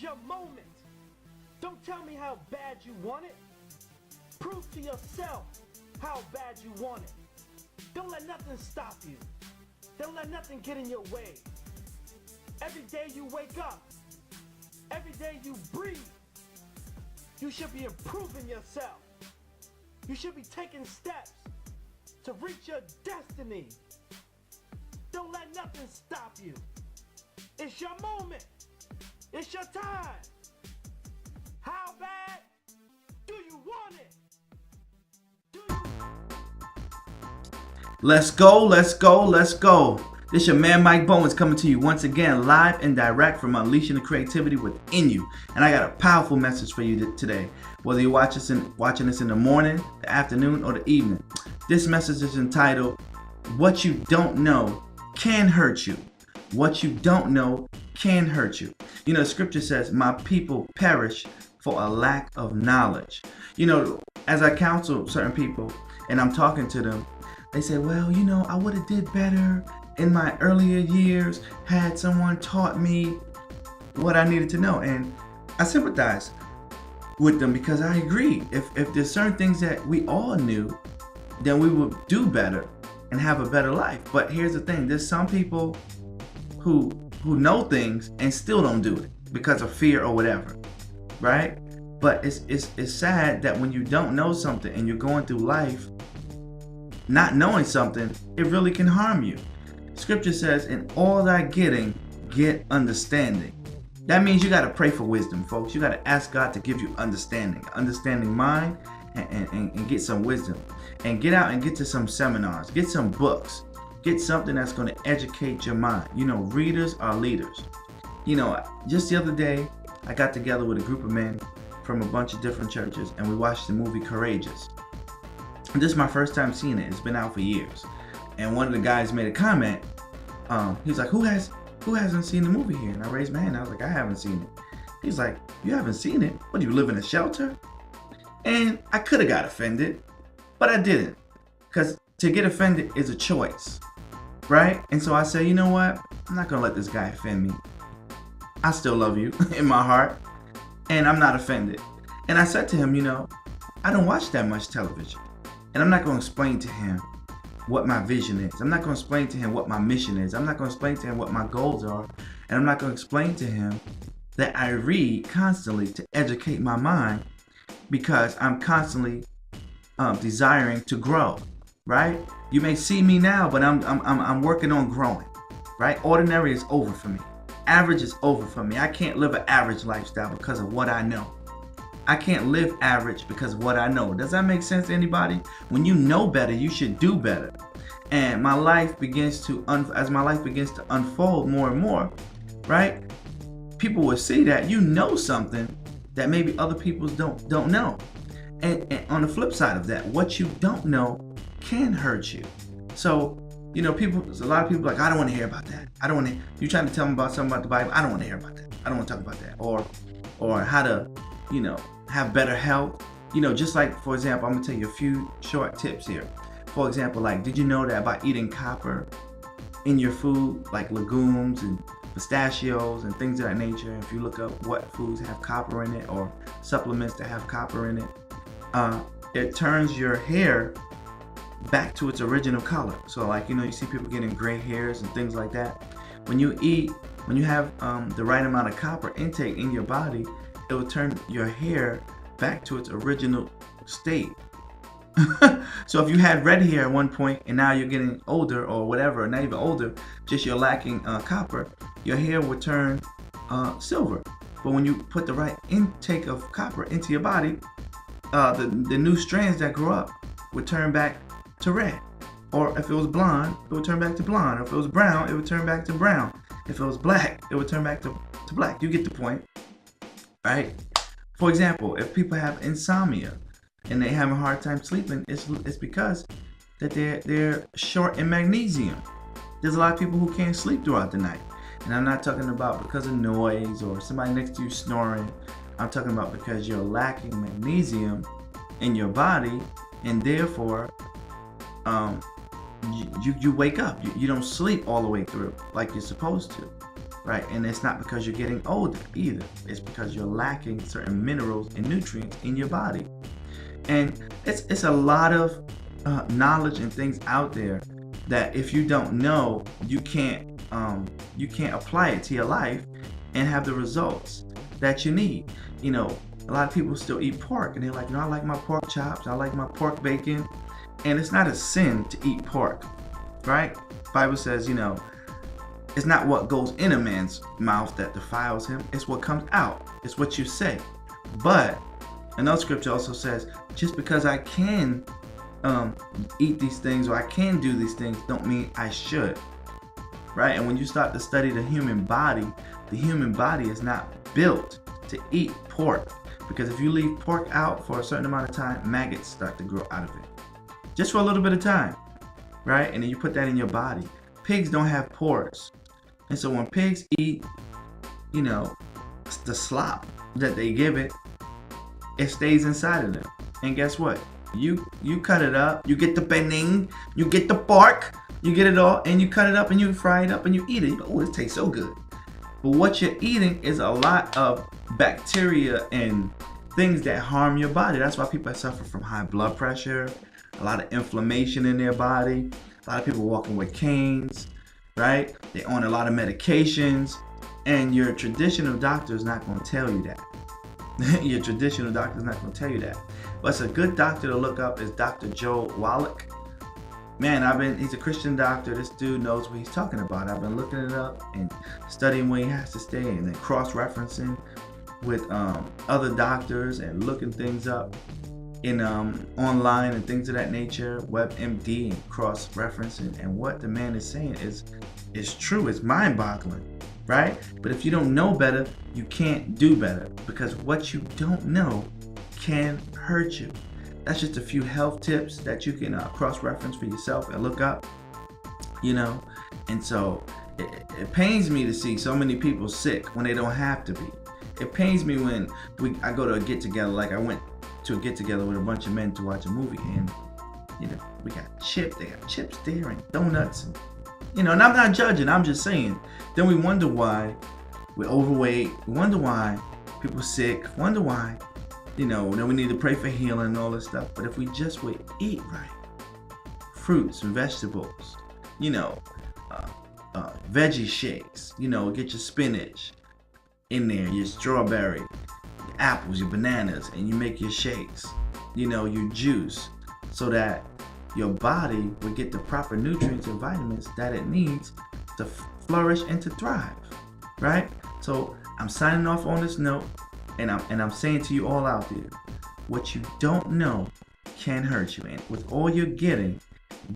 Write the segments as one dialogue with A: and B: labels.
A: your moment. Don't tell me how bad you want it. Prove to yourself how bad you want it. Don't let nothing stop you. Don't let nothing get in your way. Every day you wake up, every day you breathe, you should be improving yourself. You should be taking steps to reach your destiny. Don't let nothing stop you. It's your moment. It's your time. How bad do you want it? Do you?
B: Let's go, let's go, let's go. This your man Mike Bowens coming to you once again live and direct from Unleashing the Creativity Within You. And I got a powerful message for you today. Whether you're watching this in the morning, the afternoon, or the evening. This message is entitled, What You Don't Know Can Hurt You. What you don't know can hurt you. You know, the scripture says, my people perish for a lack of knowledge. You know, as I counsel certain people and I'm talking to them, they say, well, you know, I would have did better in my earlier years had someone taught me what I needed to know. And I sympathize with them because I agree. If there's certain things that we all knew, then we would do better and have a better life. But here's the thing, there's some people who know things and still don't do it because of fear or whatever, right? But it's sad that when you don't know something and you're going through life not knowing something, it really can harm you. Scripture says, in all thy getting, get understanding. That means you got to pray for wisdom, folks. You got to ask God to give you understanding mind, and get some wisdom. And get out and get to some seminars, get some books, get something that's going to educate your mind. You know, readers are leaders. You know, just the other day, I got together with a group of men from a bunch of different churches, and we watched the movie Courageous. And this is my first time seeing it. It's been out for years. And one of the guys made a comment. He's like, who hasn't seen the movie here? And I raised my hand. I was like, I haven't seen it. He's like, you haven't seen it? What, do you live in a shelter? And I could have got offended, but I didn't. Because to get offended is a choice, right? And so I said, you know what? I'm not going to let this guy offend me. I still love you in my heart, and I'm not offended. And I said to him, you know, I don't watch that much television. And I'm not going to explain to him what my vision is. I'm not going to explain to him what my mission is. I'm not going to explain to him what my goals are. And I'm not going to explain to him that I read constantly to educate my mind because I'm constantly desiring to grow, right? You may see me now, but I'm working on growing, right? Ordinary is over for me. Average is over for me. I can't live an average lifestyle because of what I know. I can't live average because of what I know. Does that make sense to anybody? When you know better, you should do better. And my life begins to, as my life begins to unfold more and more, right? People will see that you know something that maybe other people don't know. And on the flip side of that, what you don't know can hurt you. So, you know, a lot of people are like, I don't want to hear about that. I don't want to, you trying to tell me about something about the Bible. I don't want to hear about that. I don't want to talk about that. Or how to, you know, have better health. You know, just like, for example, I'm gonna tell you a few short tips here. For example, like, did you know that by eating copper in your food, like legumes and pistachios and things of that nature, if you look up what foods have copper in it or supplements that have copper in it, it turns your hair back to its original color. So like, you know, you see people getting gray hairs and things like that. When you have the right amount of copper intake in your body, it will turn your hair back to its original state. So if you had red hair at one point and now you're getting older or whatever, not even older, just you're lacking copper, your hair would turn silver. But when you put the right intake of copper into your body, the new strands that grow up would turn back to red. Or if it was blonde, it would turn back to blonde. Or if it was brown, it would turn back to brown. If it was black, it would turn back to black. You get the point. Right? For example, if people have insomnia and they have a hard time sleeping, it's because that they're short in magnesium. There's a lot of people who can't sleep throughout the night. And I'm not talking about because of noise or somebody next to you snoring. I'm talking about because you're lacking magnesium in your body, and therefore you wake up. You don't sleep all the way through like you're supposed to. right? And it's not because you're getting older either. It's because you're lacking certain minerals and nutrients in your body. And it's a lot of knowledge and things out there that if you don't know, you can't apply it to your life and have the results that you need. You know, a lot of people still eat pork and they're like, no, I like my pork chops, I like my pork bacon. And it's not a sin to eat pork, right? Bible says, you know, it's not what goes in a man's mouth that defiles him, it's what comes out. It's what you say. But another scripture also says, just because I can eat these things or I can do these things don't mean I should, right? And when you start to study the human body is not built to eat pork, because if you leave pork out for a certain amount of time, maggots start to grow out of it, just for a little bit of time, right? And then you put that in your body. Pigs don't have pores, and so when pigs eat, you know, the slop that they give it, it stays inside of them. And guess what? You cut it up, you get the pening, you get the pork, you get it all, and you cut it up and you fry it up and you eat it. You go, oh, it tastes so good. But what you're eating is a lot of bacteria and things that harm your body. That's why people suffer from high blood pressure, a lot of inflammation in their body, a lot of people walking with canes, right? They own a lot of medications, and your traditional doctor is not going to tell you that. Your traditional doctor is not going to tell you that. But a good doctor to look up is Dr. Joe Wallach. Man, he's a Christian doctor. This dude knows what he's talking about. I've been looking it up and studying where he has to stay, and then cross-referencing with other doctors and looking things up in online and things of that nature, WebMD, and cross-referencing. And what the man is saying is true. It's mind-boggling, right? But if you don't know better, you can't do better, because what you don't know can hurt you. That's just a few health tips that you can cross-reference for yourself and look up, you know. And so it pains me to see so many people sick when they don't have to be. It pains me when I go to a get-together, like I went to a get-together with a bunch of men to watch a movie, and you know, they got chips there and donuts, and you know, and I'm not judging, I'm just saying. Then we wonder why we're overweight, we wonder why people are sick, wonder why, you know, then we need to pray for healing and all this stuff. But if we just would eat right, fruits and vegetables, you know, veggie shakes, you know, get your spinach in there, your strawberry, your apples, your bananas, and you make your shakes, you know, your juice, so that your body will get the proper nutrients and vitamins that it needs to flourish and to thrive, right? So I'm signing off on this note, and I'm saying to you all out there, what you don't know can hurt you, and with all you're getting,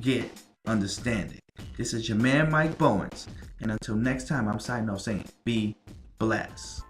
B: get understanding. This is your man Mike Bowens, and until next time, I'm signing off saying, be blessed.